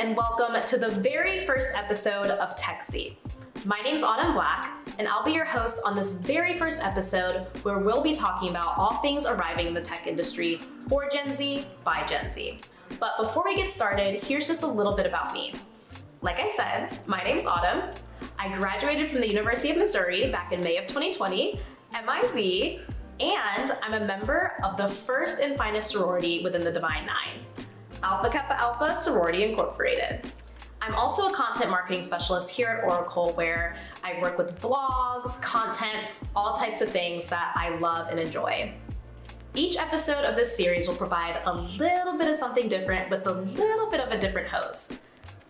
and welcome to the very first episode of TechZ. My name's Autumn Black, and I'll be your host on this very first episode where we'll be talking about all things arriving in the tech industry for Gen Z by Gen Z. But before we get started, here's just a little bit about me. Like I said, my name's Autumn. I graduated from the University of Missouri back in May of 2020, MIZ, and I'm a member of the first and finest sorority within the Divine Nine, Alpha Kappa Alpha Sorority Incorporated. I'm also a content marketing specialist here at Oracle, where I work with blogs, content, all types of things that I love and enjoy. Each episode of this series will provide a little bit of something different with a little bit of a different host.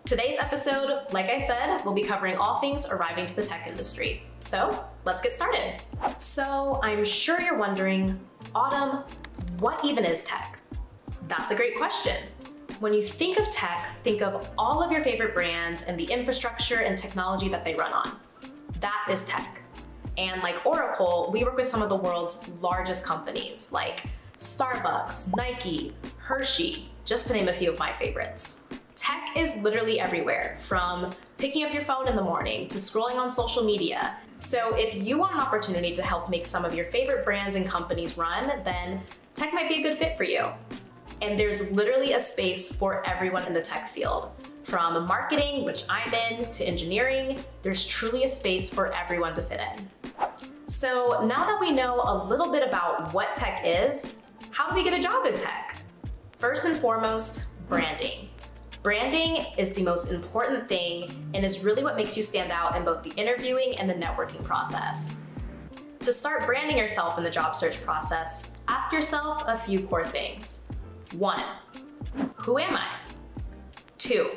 Today's episode, like I said, will be covering all things arriving to the tech industry. So let's get started. So I'm sure you're wondering, Autumn, what even is tech? That's a great question. When you think of tech, think of all of your favorite brands and the infrastructure and technology that they run on. That is tech. And like Oracle, we work with some of the world's largest companies like Starbucks, Nike, Hershey, just to name a few of my favorites. Tech is literally everywhere, from picking up your phone in the morning to scrolling on social media. So if you want an opportunity to help make some of your favorite brands and companies run, then tech might be a good fit for you. And there's literally a space for everyone in the tech field. From marketing, which I'm in, to engineering, there's truly a space for everyone to fit in. So now that we know a little bit about what tech is, how do we get a job in tech? First and foremost, branding. Branding is the most important thing and is really what makes you stand out in both the interviewing and the networking process. To start branding yourself in the job search process, ask yourself a few core things. 1, who am I? 2,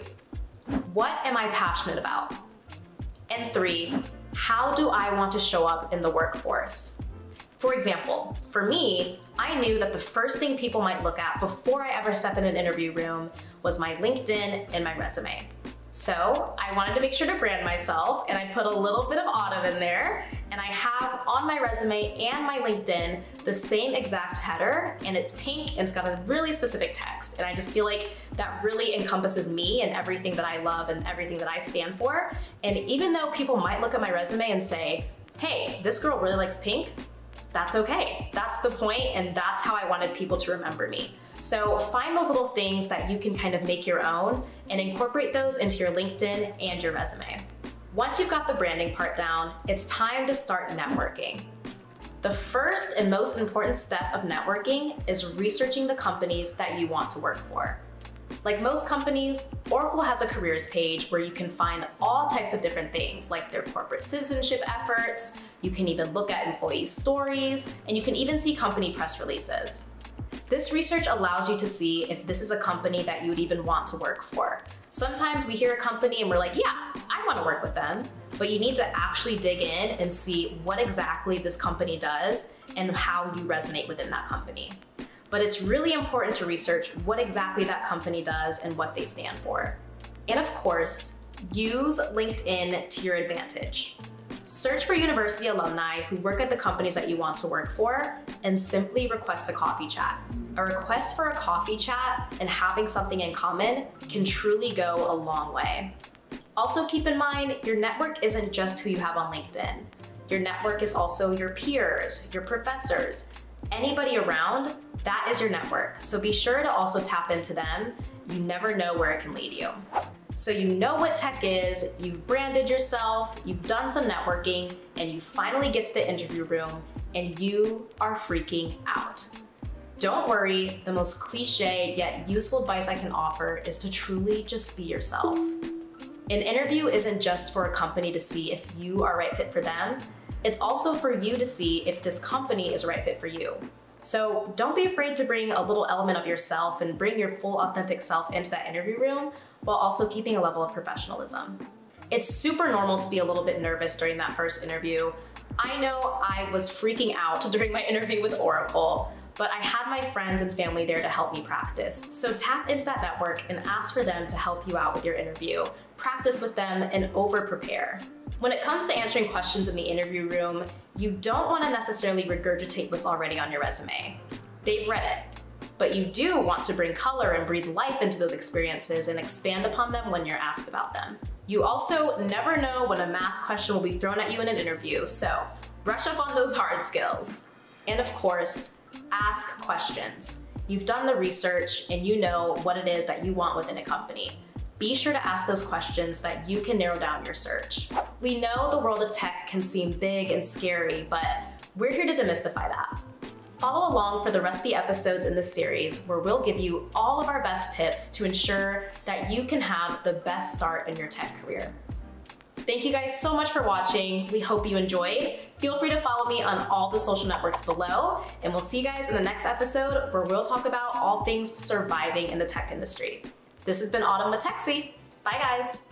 what am I passionate about? And 3, how do I want to show up in the workforce? For example, for me, I knew that the first thing people might look at before I ever step in an interview room was my LinkedIn and my resume. So I wanted to make sure to brand myself, and I put a little bit of Autumn in there, and I have on my resume and my LinkedIn the same exact header, and it's pink and it's got a really specific text. And I just feel like that really encompasses me and everything that I love and everything that I stand for. And even though people might look at my resume and say, hey, this girl really likes pink, that's okay. That's the point, and that's how I wanted people to remember me. So find those little things that you can kind of make your own and incorporate those into your LinkedIn and your resume. Once you've got the branding part down, it's time to start networking. The first and most important step of networking is researching the companies that you want to work for. Like most companies, Oracle has a careers page where you can find all types of different things, like their corporate citizenship efforts. You can even look at employee stories, and you can even see company press releases. This research allows you to see if this is a company that you would even want to work for. Sometimes we hear a company and we're like, yeah, I want to work with them, but you need to actually dig in and see what exactly this company does and how you resonate within that company. But it's really important to research what exactly that company does and what they stand for. And of course, use LinkedIn to your advantage. Search for university alumni who work at the companies that you want to work for and simply request a coffee chat. A request for a coffee chat and having something in common can truly go a long way. Also keep in mind, your network isn't just who you have on LinkedIn. Your network is also your peers, your professors, anybody around, that is your network. So be sure to also tap into them. You never know where it can lead you. So you know what tech is, you've branded yourself, you've done some networking, and you finally get to the interview room and you are freaking out. Don't worry, the most cliche yet useful advice I can offer is to truly just be yourself. An interview isn't just for a company to see if you are a right fit for them, it's also for you to see if this company is a right fit for you. So don't be afraid to bring a little element of yourself and bring your full authentic self into that interview room while also keeping a level of professionalism. It's super normal to be a little bit nervous during that first interview. I know I was freaking out during my interview with Oracle, but I had my friends and family there to help me practice. So tap into that network and ask for them to help you out with your interview. Practice with them and over-prepare. When it comes to answering questions in the interview room, you don't want to necessarily regurgitate what's already on your resume. They've read it. but you do want to bring color and breathe life into those experiences and expand upon them when you're asked about them. You also never know when a math question will be thrown at you in an interview, so brush up on those hard skills. And of course, ask questions. You've done the research and you know what it is that you want within a company. Be sure to ask those questions that you can narrow down your search. We know the world of tech can seem big and scary, but we're here to demystify that. Follow along for the rest of the episodes in this series where we'll give you all of our best tips to ensure that you can have the best start in your tech career. Thank you guys so much for watching. We hope you enjoyed. Feel free to follow me on all the social networks below, and we'll see you guys in the next episode where we'll talk about all things surviving in the tech industry. This has been Autumn with Techsy. Bye guys.